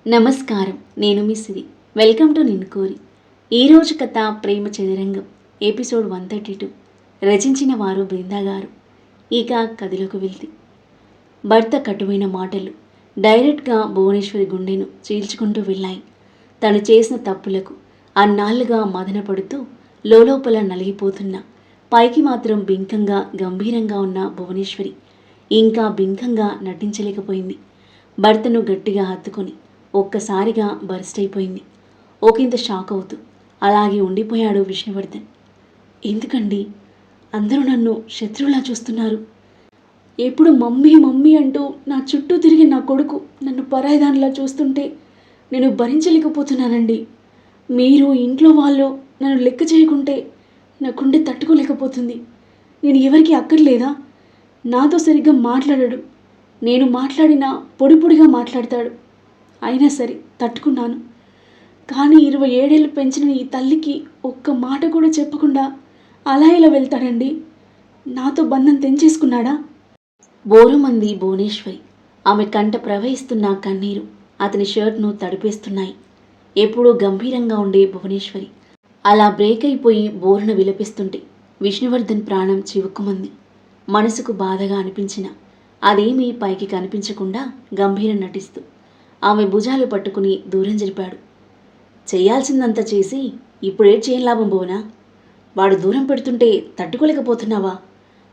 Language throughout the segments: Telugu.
నమస్కారం. నేను మీ సిరి. వెల్కమ్ టు నిన్ను కోరి. ఈరోజు కథ ప్రేమ చదరంగం ఎపిసోడ్ 132. రచించిన వారు బృందా గారు. ఇక కథలోకి వెళ్తే, భర్త కటువైన మాటలు డైరెక్ట్గా భువనేశ్వరి గుండెను చీల్చుకుంటూ వెళ్ళాయి. తను చేసిన తప్పులకు అన్నాళ్లుగా మదనపడుతూ లోపల నలిగిపోతున్న, పైకి మాత్రం బింకంగా గంభీరంగా ఉన్న భువనేశ్వరి ఇంకా బింకంగా నటించలేకపోయింది. భర్తను గట్టిగా హత్తుకొని ఒక్కసారిగా బర్స్ట్ అయిపోయింది. ఒకంత షాక్ అవుతూ అలాగే ఉండిపోయాడు విష్ణువర్ధన్. ఎందుకండి అందరూ నన్ను శత్రువులా చూస్తున్నారు? ఎప్పుడు మమ్మీ మమ్మీ అంటూ నా చుట్టూ తిరిగి నా కొడుకు నన్ను పరాయిదానిలా చూస్తుంటే నేను భరించలేకపోతున్నానండి. మీరు ఇంట్లో వాళ్ళు నన్ను లెక్క చేయకుంటే నా గుండె తట్టుకోలేకపోతుంది. నేను ఎవరికి అక్కర్లేదా? నాతో సరిగ్గా మాట్లాడాడు. నేను మాట్లాడినా పొడి పొడిగా మాట్లాడతాడు. అయినా సరే తట్టుకున్నాను. కానీ 27 ఏళ్ళు పెంచిన ఈ తల్లికి ఒక్క మాట కూడా చెప్పకుండా అలా ఇలా వెళ్తాడండి? నాతో బంధం తెంచేసుకున్నాడా? బోరుమంది భువనేశ్వరి. ఆమె కంట ప్రవహిస్తున్న కన్నీరు అతని షర్ట్ను తడిపేస్తున్నాయి. ఎప్పుడూ గంభీరంగా ఉండే భువనేశ్వరి అలా బ్రేక్ అయిపోయి బోరున విలపిస్తుంటే విష్ణువర్ధన్ ప్రాణం చివుక్కుమంది. మనసుకు బాధగా అనిపించిన అదేమీ పైకి కనిపించకుండా గంభీరం నటిస్తూ ఆమె భుజాలు పట్టుకుని దూరం జరిపాడు. చేయాల్సిందంతా చేసి ఇప్పుడేం చేయం లాభం భువనా? వాడు దూరం పెడుతుంటే తట్టుకోలేకపోతున్నావా?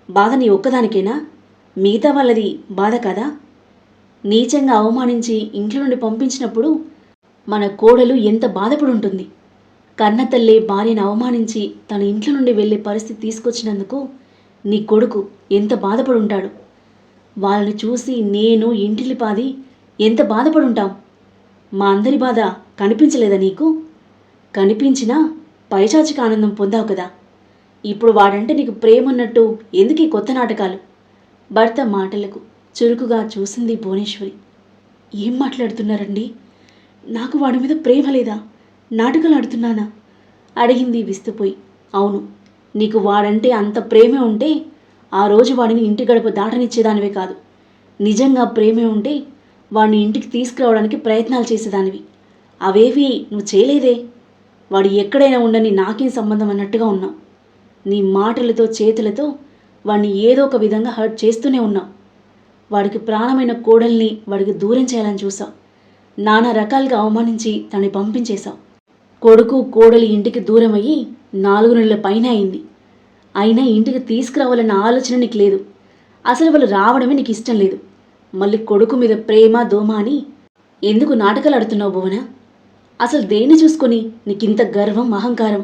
బాధ నీ ఒక్కదానికేనా? మిగతా వాళ్ళది బాధ కదా? నీచంగా అవమానించి ఇంట్లో నుండి పంపించినప్పుడు మన కోడలు ఎంత బాధపడుంటుంది. కన్నతల్లే భార్యను అవమానించి తన ఇంట్లో నుండి వెళ్ళే పరిస్థితి తీసుకొచ్చినందుకు నీ కొడుకు ఎంత బాధపడుంటాడు. వాళ్ళని చూసి నేను ఇంటిలిపాది ఎంత బాధపడుంటాం. మా అందరి బాధ కనిపించలేదా నీకు? కనిపించినా పైశాచిక ఆనందం పొందావు కదా. ఇప్పుడు వాడంటే నీకు ప్రేమ ఉన్నట్టు ఎందుకు ఈ కొత్త నాటకాలు? భర్త మాటలకు చురుకుగా చూసింది భువనేశ్వరి. ఏం మాట్లాడుతున్నారండి? నాకు వాడి మీద ప్రేమ లేదా? నాటకాలు ఆడుతున్నానా? అడిగింది విస్తుపోయి. అవును, నీకు వాడంటే అంత ప్రేమే ఉంటే ఆ రోజు వాడిని ఇంటి గడప దాటనిచ్చేదానివే కాదు. నిజంగా ప్రేమే ఉంటే వాడిని ఇంటికి తీసుకురావడానికి ప్రయత్నాలు చేసేదానివి. అవేవి నువ్వు చేయలేదే. వాడు ఎక్కడైనా ఉండని నాకేం సంబంధం అన్నట్టుగా ఉన్నావు. నీ మాటలతో చేతులతో వాడిని ఏదో ఒక విధంగా హర్ట్ చేస్తూనే ఉన్నావు. వాడికి ప్రాణమైన కోడల్ని వాడికి దూరం చేయాలని చూసావు. నానా రకాలుగా అవమానించి తనని పంపించేశావు. కొడుకు కోడలి ఇంటికి దూరం అయ్యి 4 నెలల పైన అయింది. అయినా ఇంటికి తీసుకురావాలన్న ఆలోచన నీకు లేదు. అసలు వాళ్ళు రావడమే నీకు ఇష్టం లేదు. మళ్ళీ కొడుకు మీద ప్రేమ దోమ అని ఎందుకు నాటకాలు ఆడుతున్నావు భువన? అసలు దేన్ని చూసుకొని నీకింత గర్వం అహంకారం?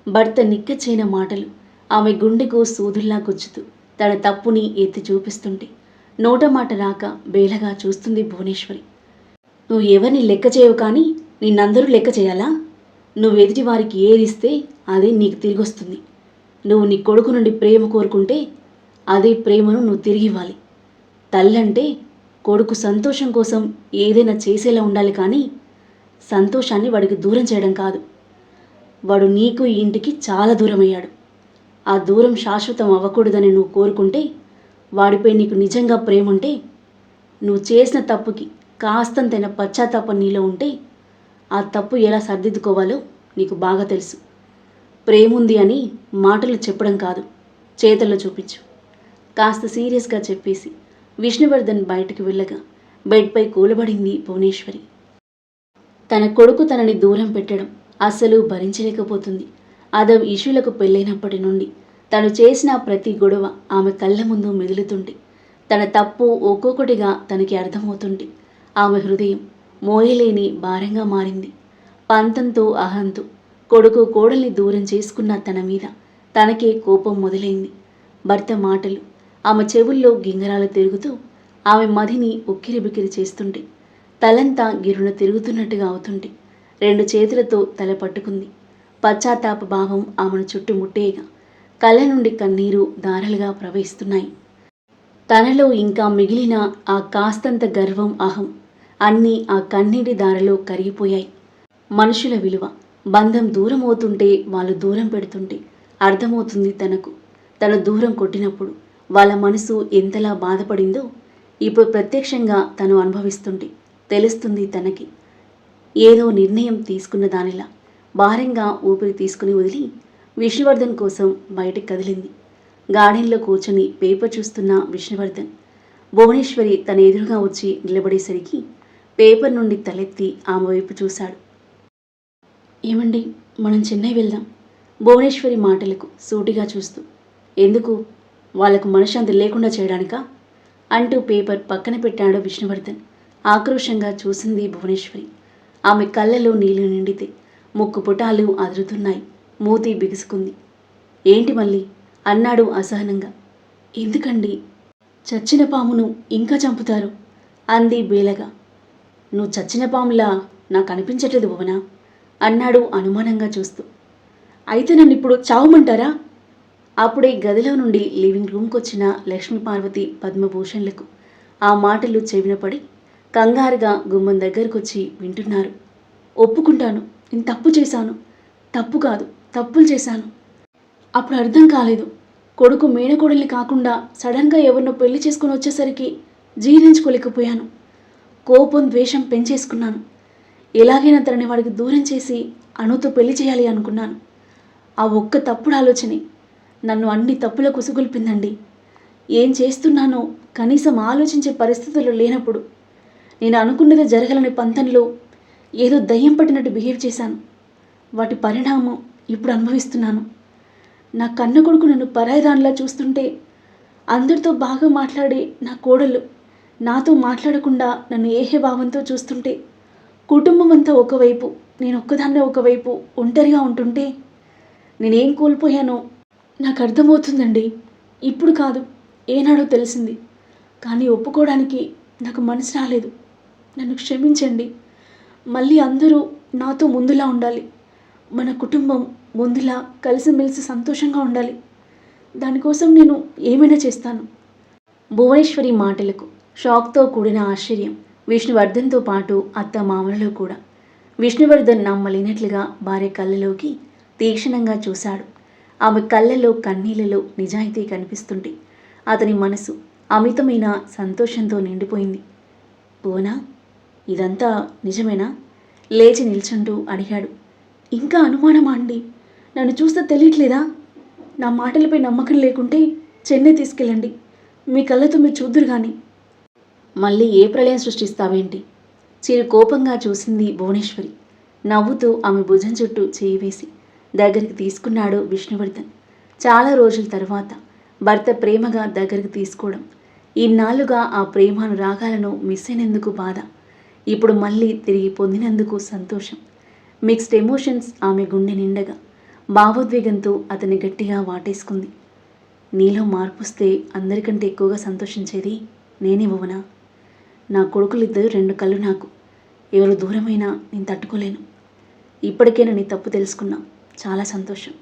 భర్త నిక్కచ్చైన మాటలు ఆమె గుండెకు సూదుల్లా గుచ్చుతూ తన తప్పుని ఎత్తి చూపిస్తుంటే నోట మాట రాక బేలగా చూస్తుంది భువనేశ్వరి. నువ్వు ఎవరిని లెక్క చేయవు, కానీ నిన్నందరూ లెక్క చేయాలా? నువ్వు ఎదుటి వారికి ఏదిస్తే అదే నీకు తిరిగి వస్తుంది. నువ్వు నీ కొడుకు నుండి ప్రేమ కోరుకుంటే అదే ప్రేమను నువ్వు తిరిగి ఇవ్వాలి. తల్లంటే కొడుకు సంతోషం కోసం ఏదైనా చేసేలా ఉండాలి, కానీ సంతోషాన్ని వాడికి దూరం చేయడం కాదు. వాడు నీకు ఈ ఇంటికి చాలా దూరం అయ్యాడు. ఆ దూరం శాశ్వతం అవ్వకూడదని నువ్వు కోరుకుంటే, వాడిపై నీకు నిజంగా ప్రేమ ఉంటే, నువ్వు చేసిన తప్పుకి కాస్తంతైన పశ్చాత్తాపం నీలో ఉంటే ఆ తప్పు ఎలా సర్దిద్దుకోవాలో నీకు బాగా తెలుసు. ప్రేముంది అని మాటలు చెప్పడం కాదు, చేతల్లో చూపించు. కాస్త సీరియస్గా చెప్పేసి విష్ణువర్ధన్ బయటకు వెళ్ళగా బెడ్పై కూలబడింది భువనేశ్వరి. తన కొడుకు తనని దూరం పెట్టడం అస్సలు భరించలేకపోతుంది. అదవ్ ఇష్యూలకు పెళ్ళైనప్పటి నుండి తను చేసిన ప్రతి గొడవ ఆమె కళ్ళ ముందు మెదులుతుంటే, తన తప్పు ఒక్కొక్కటిగా తనకి అర్థమవుతుంటే ఆమె హృదయం మోయలేని భారంగా మారింది. పంతంతో అహంతో కొడుకు కోడల్ని దూరం చేసుకున్న తన మీద తనకే కోపం మొదలైంది. భర్త మాటలు ఆమె చెవుల్లో గింగరాలు తిరుగుతూ ఆమె మదిని ఉక్కిరిబిక్కిరి చేస్తుంటే, తలంతా గిరున తిరుగుతున్నట్టుగా అవుతుంటే 2 చేతులతో తల పట్టుకుంది. పశ్చాత్తాప భావం ఆమెను చుట్టుముట్టేయగా కళ్ళ నుండి కన్నీరు దారలుగా ప్రవహిస్తున్నాయి. తనలో ఇంకా మిగిలిన ఆ కాస్తంత గర్వం అహం అన్నీ ఆ కన్నీటి దారలో కరిగిపోయాయి. మనుషుల విలువ, బంధం దూరం అవుతుంటే, వాళ్ళు దూరం పెడుతుంటే అర్థమవుతుంది తనకు. తను దూరం కొట్టినప్పుడు వాళ్ళ మనసు ఎంతలా బాధపడిందో ఇప్పుడు ప్రత్యక్షంగా తను అనుభవిస్తుంటే తెలుస్తుంది తనకి. ఏదో నిర్ణయం తీసుకున్న దానిలా భారంగా ఊపిరి తీసుకుని వదిలి విష్ణువర్ధన్ కోసం బయటకు కదిలింది. గార్డెన్లో కూర్చొని పేపర్ చూస్తున్న విష్ణువర్ధన్ భువనేశ్వరి తన ఎదురుగా వచ్చి నిలబడేసరికి పేపర్ నుండి తలెత్తి ఆమె వైపు చూశాడు. ఏమండి, మనం చెన్నై వెళ్దాం. భువనేశ్వరి మాటలకు సూటిగా చూస్తూ. ఎందుకు? వాళ్లకు మనశ్శాంతి లేకుండా చేయడానికా? అంటూ పేపర్ పక్కన పెట్టాడు విష్ణువర్ధన్. ఆక్రోషంగా చూసింది భువనేశ్వరి. ఆమె కళ్ళలో నీళ్లు నిండితే ముక్కు పుటాలు అదురుతున్నాయి. మూతి బిగుసుకుంది. ఏంటి మళ్ళీ? అన్నాడు అసహనంగా. ఎందుకండి చచ్చిన పామును ఇంకా చంపుతారు? అంది బేలగా. నువ్వు చచ్చిన పాములా నాకు అనిపించట్లేదు భువన, అన్నాడు అనుమానంగా చూస్తూ. అయితే నన్ను ఇప్పుడు చావమంటారా? అప్పుడే గదిలో నుండి లివింగ్ రూమ్కి వచ్చిన లక్ష్మీపార్వతి పద్మభూషణ్లకు ఆ మాటలు చెవిన పడి కంగారుగా గుమ్మం దగ్గరకొచ్చి వింటున్నారు. ఒప్పుకుంటాను, నేను తప్పు చేశాను. తప్పు కాదు, తప్పులు చేశాను. అప్పుడు అర్థం కాలేదు. కొడుకు మేనకోడల్ని కాకుండా సడన్గా ఎవరినో పెళ్లి చేసుకుని వచ్చేసరికి జీర్ణించుకోలేకపోయాను. కోపం ద్వేషం పెంచేసుకున్నాను. ఎలాగైనా తనని వాడికి దూరం చేసి అనుతో పెళ్లి చేయాలి అనుకున్నాను. ఆ ఒక్క తప్పుడు ఆలోచనే నన్ను అన్ని తప్పులకు ఉసుగొల్పిందండి. ఏం చేస్తున్నానో కనీసం ఆలోచించే పరిస్థితుల్లో లేనప్పుడు నేను అనుకున్నదే జరగాలని పంతంలో ఏదో దయ్యం పట్టినట్టు బిహేవ్ చేశాను. వాటి పరిణామం ఇప్పుడు అనుభవిస్తున్నాను. నా కన్న కొడుకు నన్ను పరాయిదానిలా చూస్తుంటే, అందరితో బాగా మాట్లాడే నా కోడలు నాతో మాట్లాడకుండా నన్ను ఏహ్యభావంతో చూస్తుంటే, కుటుంబం అంతా ఒకవైపు, నేను ఒక్కదాన్నే ఒకవైపు ఒంటరిగా ఉంటుంటే నేనేం కోల్పోయానో నాకు అర్థమవుతుందండి. ఇప్పుడు కాదు, ఏనాడో తెలిసింది. కానీ ఒప్పుకోవడానికి నాకు మనసు రాలేదు. నన్ను క్షమించండి. మళ్ళీ అందరూ నాతో ముందులా ఉండాలి. మన కుటుంబం ముందులా కలిసిమెలిసి సంతోషంగా ఉండాలి. దానికోసం నేను ఏమైనా చేస్తాను. భువనేశ్వరి మాటలకు షాక్తో కూడిన ఆశ్చర్యం విష్ణువర్ధన్తో పాటు అత్త మామలలో కూడా. విష్ణువర్ధన్ నమ్మలేనట్లుగా భార్య కళ్ళలోకి తీక్షణంగా చూశాడు. ఆమె కళ్ళలో కన్నీళ్లలో నిజాయితీ కనిపిస్తుంటే అతని మనసు అమితమైన సంతోషంతో నిండిపోయింది. భువనా, ఇదంతా నిజమేనా? లేచి నిల్చుంటూ అడిగాడు. ఇంకా అనుమానమా అండి? నన్ను చూస్తే తెలియట్లేదా? నా మాటలపై నమ్మకం లేకుంటే చెన్నై తీసుకెళ్ళండి. మీ కళ్ళతో మీరు చూద్దురు కానీ. మళ్ళీ ఏ ప్రళయం సృష్టిస్తావేంటి? చిరు కోపంగా చూసింది భువనేశ్వరి. నవ్వుతూ ఆమె భుజం చుట్టూ చేయి వేసి దగ్గరికి తీసుకున్నాడు విష్ణువర్ధన్. చాలా రోజుల తర్వాత భర్త ప్రేమగా దగ్గరికి తీసుకోవడం, ఇన్నాళ్లుగా ఆ ప్రేమానురాగాలను మిస్ అయినందుకు బాధ, ఇప్పుడు మళ్ళీ తిరిగి పొందినందుకు సంతోషం. మిక్స్డ్ ఎమోషన్స్ ఆమె గుండె నిండగా భావోద్వేగంతో అతన్ని గట్టిగా వాటేసుకుంది. నీలో మార్పుస్తే అందరికంటే ఎక్కువగా సంతోషించేది నేనే భువనా. నా కొడుకులిద్దరు రెండు కళ్ళు నాకు. ఎవరు దూరమైనా నేను తట్టుకోలేను. ఇప్పటికైనా నీ తప్పు తెలుసుకున్నా. చాలా సంతోషం.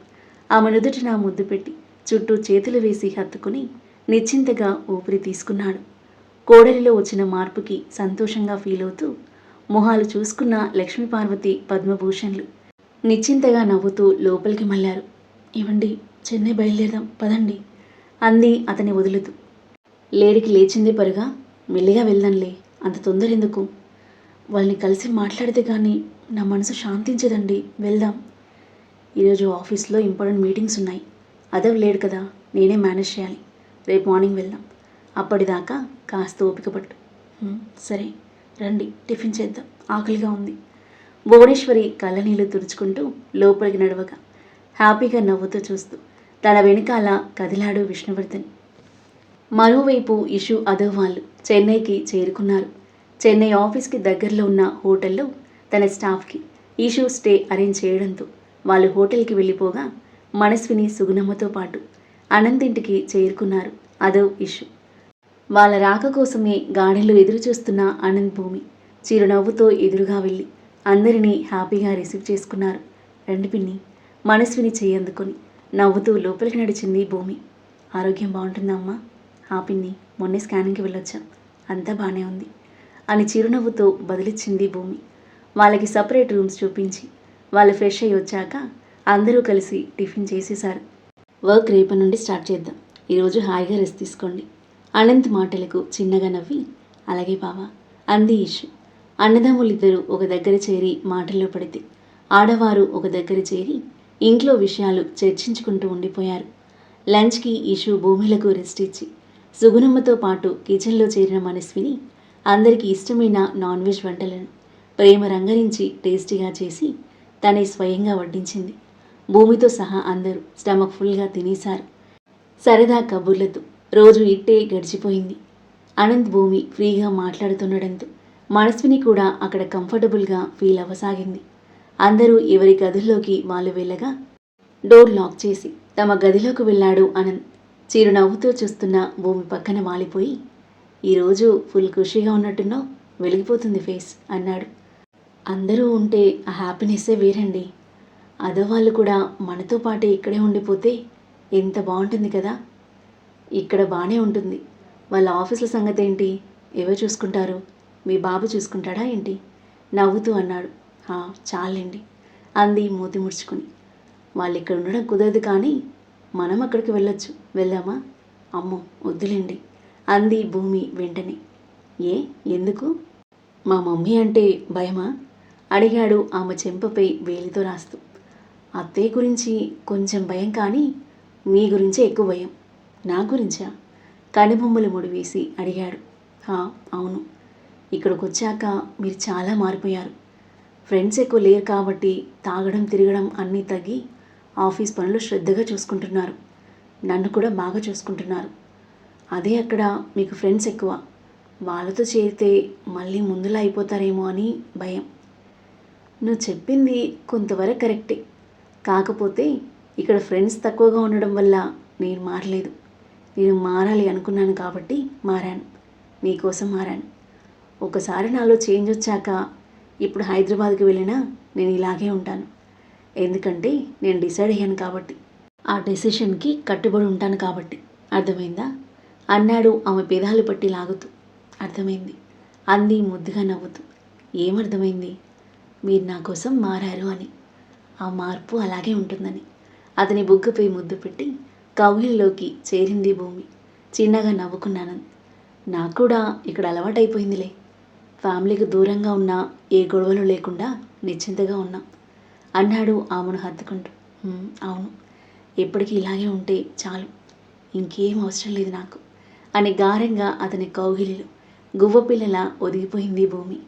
ఆమె నుదుటి నా ముద్దు పెట్టి చుట్టూ చేతులు వేసి హత్తుకుని నిశ్చింతగా ఊపిరి తీసుకున్నాడు. కోడలిలో వచ్చిన మార్పుకి సంతోషంగా ఫీల్ అవుతూ మొహాలు చూసుకున్న లక్ష్మీపార్వతి పద్మభూషణ్లు నిశ్చింతగా నవ్వుతూ లోపలికి మళ్ళారు. ఇవ్వండి, చెన్నై బయలుదేరదాం పదండి, అంది అతని వదులుతూ. లేడికి లేచిందే పరుగా, మెల్లిగా వెళ్దాంలే, అంత తొందర ఎందుకు? వాళ్ళని కలిసి మాట్లాడితే కానీ నా మనసు శాంతించదండి. వెళ్దాం. ఈరోజు ఆఫీస్లో ఇంపార్టెంట్ మీటింగ్స్ ఉన్నాయి. అదవ్ లేడు కదా, నేనే మేనేజ్ చేయాలి. రేపు మార్నింగ్ వెళ్దాం. అప్పటిదాకా కాస్త ఓపిక పట్టు. సరే రండి, టిఫిన్ చేద్దాం, ఆకలిగా ఉంది. భువనేశ్వరి కళ్ళనీళ్ళు తుడుచుకుంటూ లోపలికి నడవగా హ్యాపీగా నవ్వుతూ చూస్తూ తన వెనకాల కదిలాడు విష్ణువర్ధన్. మరోవైపు ఇషు అదవ్ వాళ్ళు చెన్నైకి చేరుకున్నారు. చెన్నై ఆఫీస్కి దగ్గరలో ఉన్న హోటల్లో తన స్టాఫ్కి ఇషు స్టే అరేంజ్ చేయడంతో వాళ్ళు హోటల్కి వెళ్ళిపోగా మనస్విని సుగుణమ్మతో పాటు అనంతింటికి చేరుకున్నారు అదవ్ ఇషు. వాళ్ళ రాక కోసమే గార్డెన్లో ఎదురు చూస్తున్న అనంత్ భూమి చిరునవ్వుతో ఎదురుగా వెళ్ళి అందరినీ హ్యాపీగా రిసీవ్ చేసుకున్నారు. రండి పిన్ని, మనస్విని చేయందుకొని నవ్వుతూ లోపలికి నడిచింది భూమి. ఆరోగ్యం బాగుంటుందా అమ్మా? పిన్ని, మొన్నే స్కానింగ్కి వెళ్ళొచ్చాం, అంతా బాగానే ఉంది అని చిరునవ్వుతో బదిలిచ్చింది భూమి. వాళ్ళకి సపరేట్ రూమ్స్ చూపించి వాళ్ళు ఫ్రెష్ అయ్యి వచ్చాక అందరూ కలిసి టిఫిన్ చేసేశారు. వర్క్ రేపటి నుండి స్టార్ట్ చేద్దాం, ఈరోజు హాయిగా రెస్ట్ తీసుకోండి. అనంత్ మాటలకు చిన్నగా నవ్వి అలాగే బావా అంది ఇషు. అన్నదమ్ములిద్దరూ ఒక దగ్గర చేరి మాటల్లో పడితే ఆడవారు ఒక దగ్గర చేరి ఇంట్లో విషయాలు చర్చించుకుంటూ ఉండిపోయారు. లంచ్కి ఇషు భూమిలకు రెస్ట్ ఇచ్చి సుగుణమ్మతో పాటు కిచెన్లో చేరిన మనస్విని అందరికీ ఇష్టమైన నాన్ వెజ్ వంటలను ప్రేమ రంగరించి టేస్టీగా చేసి తనే స్వయంగా వడ్డించింది. భూమితో సహా అందరూ స్టమక్ ఫుల్గా తినేశారు. సరదా కబుర్లతో రోజు ఇట్టే గడిచిపోయింది. అనంత్ భూమి ఫ్రీగా మాట్లాడుతుండడంతో మనస్విని కూడా అక్కడ కంఫర్టబుల్గా ఫీల్ అవ్వసాగింది. అందరూ ఎవరి గదుల్లోకి వాళ్ళు వెళ్ళగా డోర్ లాక్ చేసి తమ గదిలోకి వెళ్ళాడు అనంత్. చిరునవ్వుతో చూస్తున్న భూమి పక్కన వాలిపోయి, ఈరోజు ఫుల్ ఖుషీగా ఉన్నట్టున్నావు, వెలిగిపోతుంది ఫేస్ అన్నాడు. అందరూ ఉంటే ఆ హ్యాపీనెస్సే వేరండి. అదోవాళ్ళు కూడా మనతో పాటే ఇక్కడే ఉండిపోతే ఎంత బాగుంటుంది కదా. ఇక్కడ బాగానే ఉంటుంది. వాళ్ళ ఆఫీసుల సంగతి ఏంటి, ఎవరు చూసుకుంటారు? మీ బాబు చూసుకుంటాడా ఏంటి? నవ్వుతూ అన్నాడు. చాలండి అంది మూతి ముడుచుకుని. వాళ్ళు ఇక్కడ ఉండడం కుదరదు, కానీ మనం అక్కడికి వెళ్ళొచ్చు, వెళ్దామా? అమ్మో వద్దులేండి అంది భూమి వెంటనే. ఎందుకు? మా మమ్మీ అంటే భయమా అడిగాడు ఆమె చెంపపై వేలితో రాస్తూ. అత్తయ్య గురించి కొంచెం భయం, కానీ మీ గురించే ఎక్కువ భయం. నా గురించా? కనుబొమ్మలు ముడివేసి అడిగాడు. అవును, ఇక్కడికి వచ్చాక మీరు చాలా మారిపోయారు. ఫ్రెండ్స్ ఎక్కువ లేరు కాబట్టి తాగడం తిరగడం అన్నీ తగ్గి ఆఫీస్ పనులు శ్రద్ధగా చూసుకుంటున్నారు. నన్ను కూడా బాగా చూసుకుంటున్నారు. అదే అక్కడ మీకు ఫ్రెండ్స్ ఎక్కువ, వాళ్ళతో చేరితే మళ్ళీ ముందులా అయిపోతారేమో అని భయం. నువ్వు చెప్పింది కొంతవరకు కరెక్టే, కాకపోతే ఇక్కడ ఫ్రెండ్స్ తక్కువగా ఉండడం వల్ల నేను మారలేదు. నేను మారాలి అనుకున్నాను కాబట్టి మారాను, నీకోసం మారాను. ఒకసారి నాలో చేంజ్ వచ్చాక ఇప్పుడు హైదరాబాద్కి వెళ్ళినా నేను ఇలాగే ఉంటాను. ఎందుకంటే నేను డిసైడ్ అయ్యాను కాబట్టి, ఆ డెసిషన్కి కట్టుబడి ఉంటాను కాబట్టి. అర్థమైందా అన్నాడు ఆమె పెదాలు పట్టి లాగుతూ. అర్థమైంది అంది ముద్దుగా నవ్వుతూ. ఏమర్థమైంది? మీరు నా కోసం మారారు అని. ఆ మార్పు అలాగే ఉంటుందని. అతని బుగ్గపై ముద్దు పెట్టి కౌగిలిలోకి చేరింది భూమి. చిన్నగా నవ్వుకున్నాను. నాకు కూడా ఇక్కడ అలవాటైపోయిందిలే. ఫ్యామిలీకి దూరంగా ఉన్నా ఏ గొడవలు లేకుండా నిశ్చింతగా ఉన్నాం అన్నాడు ఆమెను హత్తుకుంటూ. అవును, ఎప్పటికీ ఇలాగే ఉంటే చాలు, ఇంకేం అవసరం లేదు నాకు అని గారంగా అతని కౌగిలిలో గువ్వపిల్లలా ఒదిగిపోయింది భూమి.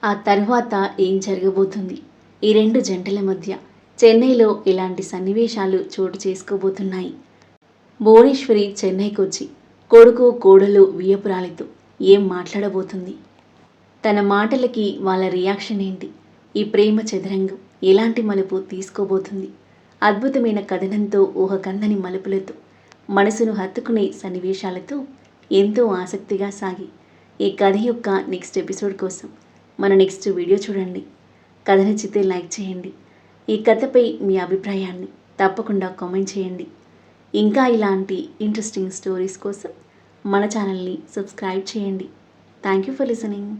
ఆ తర్వాత ఏం జరగబోతుంది? ఈ రెండు జంటల మధ్య చెన్నైలో ఇలాంటి సన్నివేశాలు చోటు చేసుకోబోతున్నాయి. భువనేశ్వరి చెన్నైకి వచ్చి కొడుకు కోడలు వియ్యపురాలితో ఏం మాట్లాడబోతుంది? తన మాటలకి వాళ్ళ రియాక్షన్ ఏంటి? ఈ ప్రేమ చదరంగం ఎలాంటి మలుపు తీసుకోబోతుంది? అద్భుతమైన కథనంతో ఊహకందని మలుపులతో మనసును హత్తుకునే సన్నివేశాలతో ఎంతో ఆసక్తిగా సాగి ఈ కథ యొక్క నెక్స్ట్ ఎపిసోడ్ కోసం మన నెక్స్ట్ వీడియో చూడండి. కథ నచ్చితే లైక్ చేయండి. ఈ కథపై మీ అభిప్రాయాన్ని తప్పకుండా కామెంట్ చేయండి. ఇంకా ఇలాంటి ఇంట్రెస్టింగ్ స్టోరీస్ కోసం మన ఛానల్ని సబ్స్క్రైబ్ చేయండి. Thank you for listening.